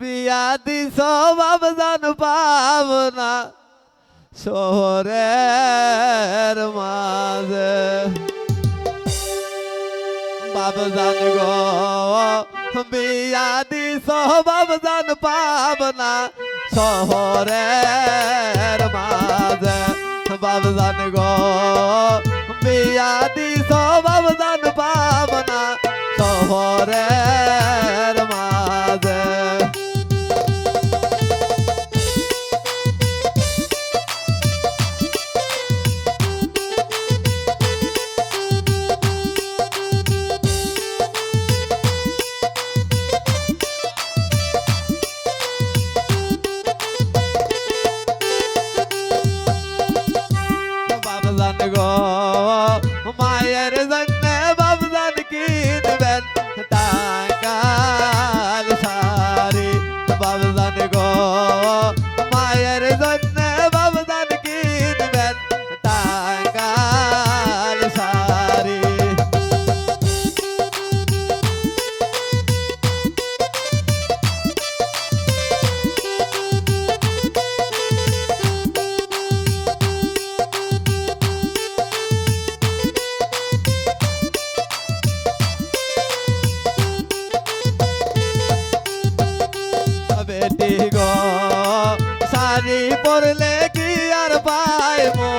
বিয়া দিছ বাবজান পাবনা শহরের মাঝে বাবজান গো বিয়া দিছ বাবজান পাবনা শহরের মাঝে বাবজান গো বিয়া দিছ বাবজান পাবনা শহরের মাঝে বাবজান গো মায়ের জন্য বাবজান কিনবেন টাঙ্গাল শাড়ি বাবজান গো মায়ের জন্য বাবজান কিনবেন টাঙ্গাল শাড়ি বেটি গো শাড়ি পরলে কি আর পাইমো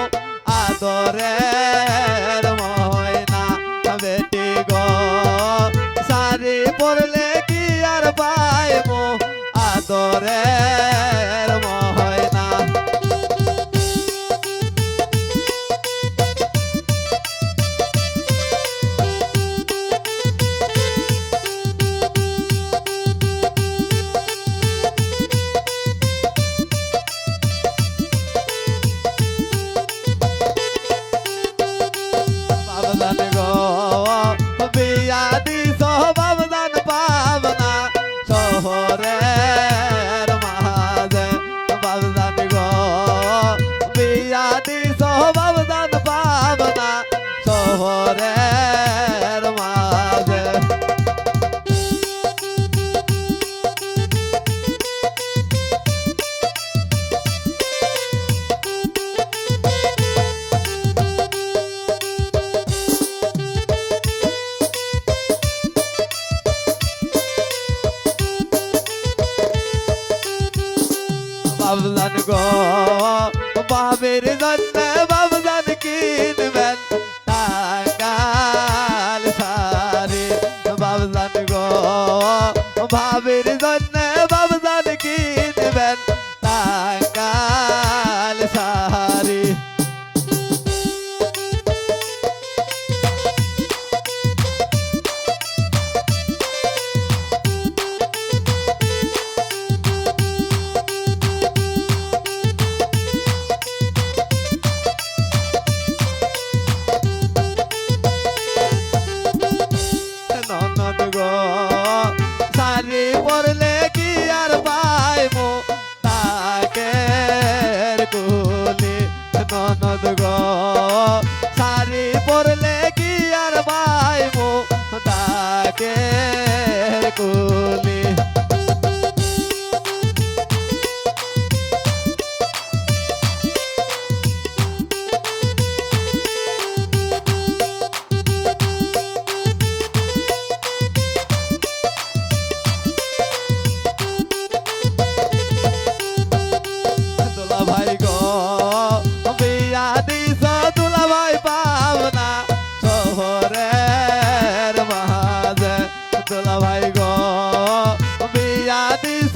আদরের ময়না বেটি গো শাড়ি পরলে কি আর পাইমো আদরের ময়না বাবজান গো বিয়া দিছ বাবজান পাবনা শহরের মাঝে বাবজান গো বিয়া দিছ বাবজান পাবনা শহরের মাঝে বাবজান গো বাবের জন্য বাবজান কিনবেন টাঙ্গাল শাড়ি বাবজান গো ভাবের জন্য বাবজান কিনবেন টাঙ্গাল শাড়ি ননদ গো শাড়ি পরলে কি আর পাইমো তাকের কুলি ননদ গো শাড়ি পরলে কি আর পাইমো তাকের কুলি ভাই গো বিয়া দিছ দুলা ভাই পাবনা শহরের মাঝে দুলা ভাই গো বিয়া দিছ